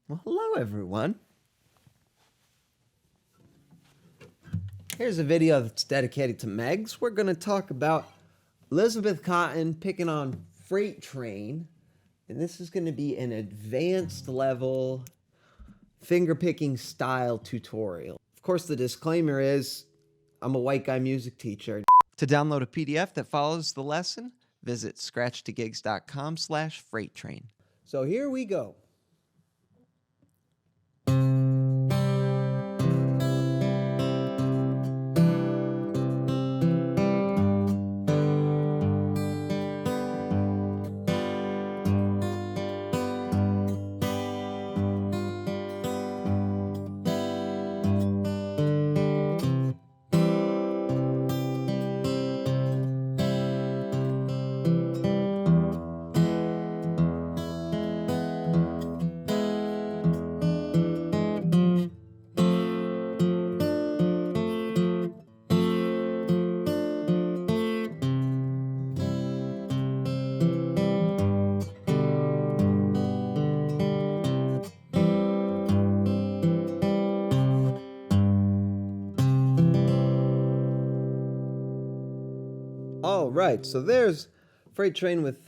Well, hello everyone. Here's a video that's dedicated to Megs. We're going to talk about Elizabeth Cotten picking on Freight Train. And this is going to be an advanced level finger-picking style tutorial. Of course, the disclaimer is I'm a white guy music teacher. To download a PDF that follows the lesson, visit scratch2gigs.com/freighttrain. So here we go. All right, so there's Freight Train with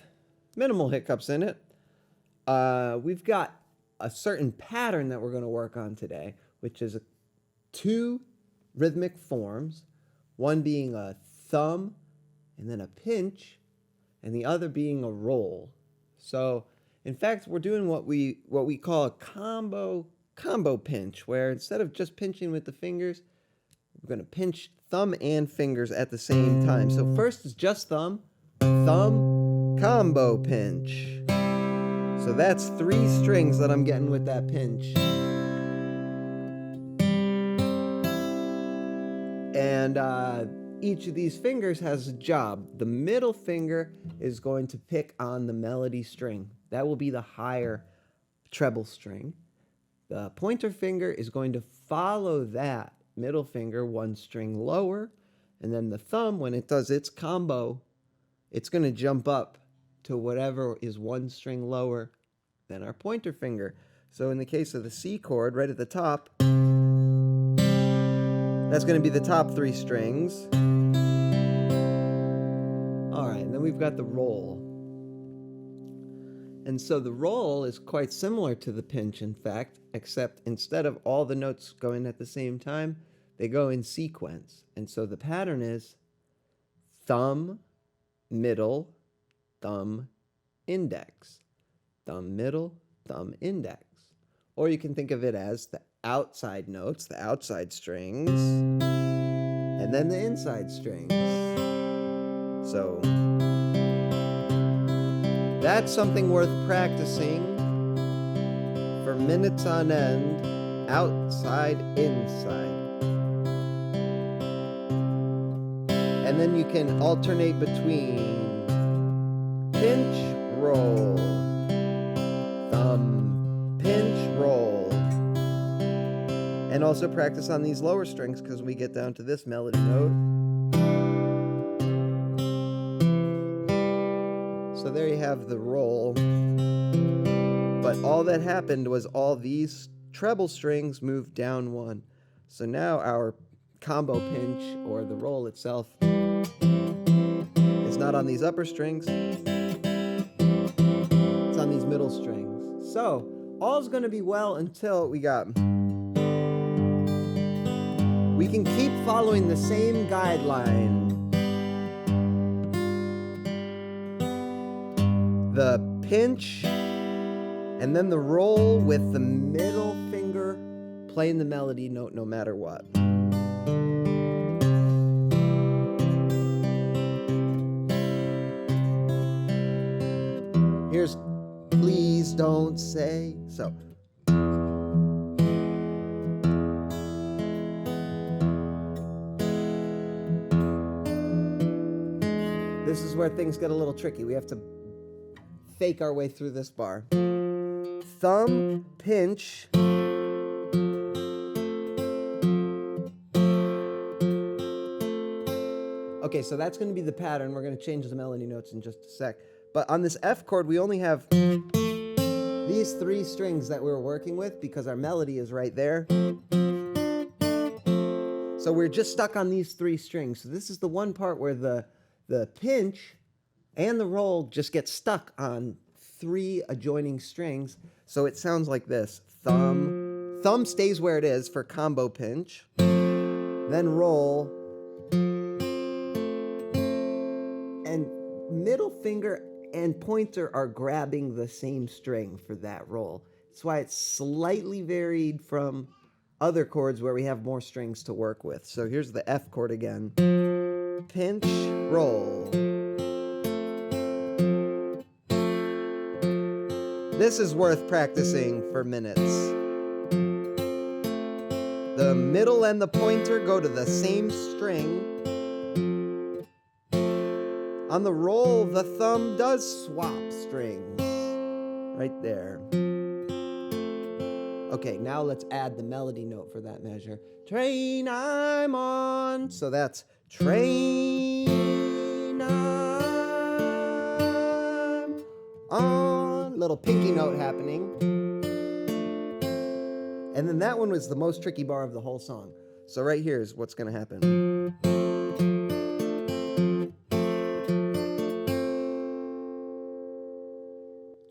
minimal hiccups in it. We've got a certain pattern that we're going to work on today, which is two rhythmic forms, one being a thumb and then a pinch, and the other being a roll. So, in fact, we're doing what we call a combo pinch, where instead of just pinching with the fingers, we're going to pinch thumb and fingers at the same time. So first is just thumb, combo pinch. So that's 3 strings that I'm getting with that pinch. And each of these fingers has a job. The middle finger is going to pick on the melody string. That will be the higher treble string. The pointer finger is going to follow that middle finger 1 string lower, and then the thumb, when it does its combo, it's going to jump up to whatever is 1 string lower than our pointer finger. So in the case of the C chord, right at the top, that's going to be the top 3 strings. All right, and then we've got the roll. And so the roll is quite similar to the pinch, in fact, except instead of all the notes going at the same time, they go in sequence. And so the pattern is thumb, middle, thumb, index. Thumb, middle, thumb, index. Or you can think of it as the outside notes, the outside strings, and then the inside strings. So that's something worth practicing for minutes on end, outside, inside. And then you can alternate between pinch, roll, thumb, pinch, roll. And also practice on these lower strings because we get down to this melody note. So there you have the roll. But all that happened was all these treble strings moved down 1. So now our combo pinch, or the roll itself, is not on these upper strings. It's on these middle strings. So all's going to be well until we can keep following the same guideline. The pinch, and then the roll with the middle finger playing the melody note no matter what. Here's Please Don't Say So. This is where things get a little tricky. We have to fake our way through this bar. Thumb, pinch. Okay, so that's going to be the pattern. We're going to change the melody notes in just a sec. But on this F chord, we only have these 3 strings that we were working with, because our melody is right there. So we're just stuck on these 3 strings. So this is the one part where the pinch and the roll just get stuck on 3 adjoining strings. So it sounds like this. Thumb. Thumb stays where it is for combo pinch. Then roll. And middle finger and pointer are grabbing the same string for that roll. That's why it's slightly varied from other chords where we have more strings to work with. So here's the F chord again. Pinch, roll. This is worth practicing for minutes. The middle and the pointer go to the same string. On the roll, the thumb does swap strings. Right there. Okay, now let's add the melody note for that measure. Train I'm on. So that's train I'm on. Little pinky note happening. And then that one was the most tricky bar of the whole song. So right here is what's going to happen.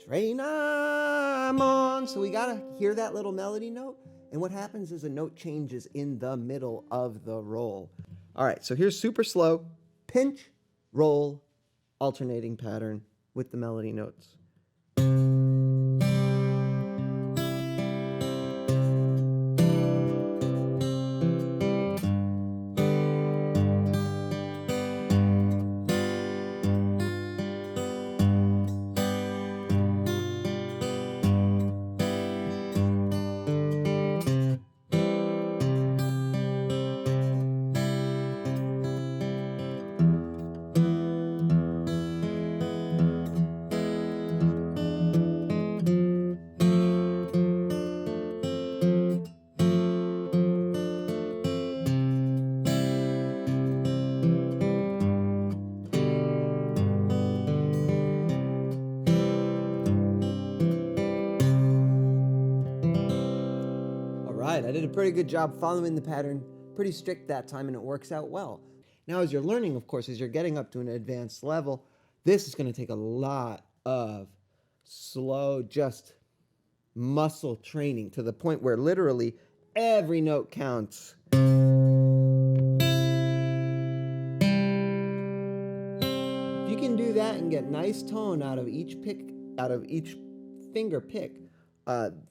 Train I'm on. So we got to hear that little melody note. And what happens is a note changes in the middle of the roll. All right, so here's super slow. Pinch, roll, alternating pattern with the melody notes. I did a pretty good job following the pattern, pretty strict that time, and it works out well. Now, as you're learning, of course, as you're getting up to an advanced level, this is going to take a lot of slow, just muscle training to the point where literally every note counts. If you can do that and get nice tone out of each finger pick,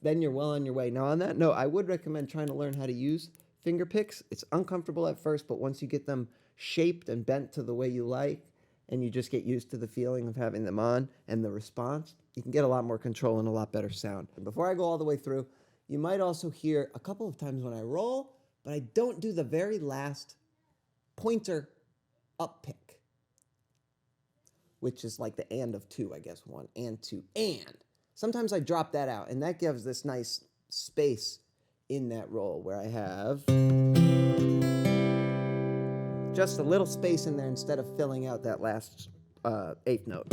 then you're well on your way. Now, on that note, I would recommend trying to learn how to use finger picks. It's uncomfortable at first, but once you get them shaped and bent to the way you like, and you just get used to the feeling of having them on and the response, you can get a lot more control and a lot better sound. And before I go all the way through, you might also hear a couple of times when I roll, but I don't do the very last pointer up pick, which is like the and of 2, I guess. 1 and 2 and. Sometimes I drop that out, and that gives this nice space in that roll where I have just a little space in there instead of filling out that last 8th note.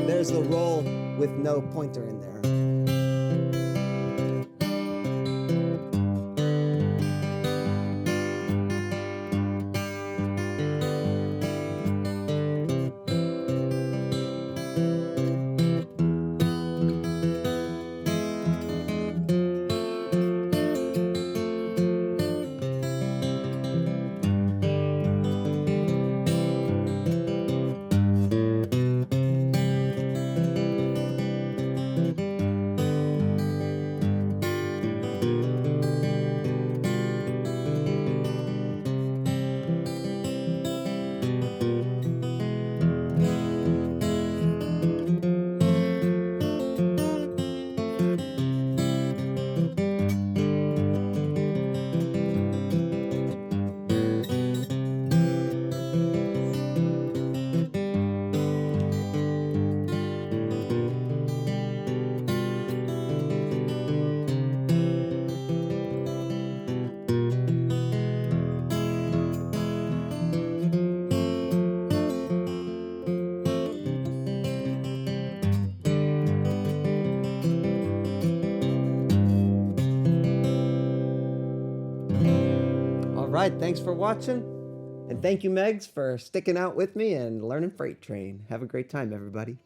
There's the roll with no pointer in there. right, thanks for watching. And thank you, Megs, for sticking out with me and learning freight train. Have a great time, everybody.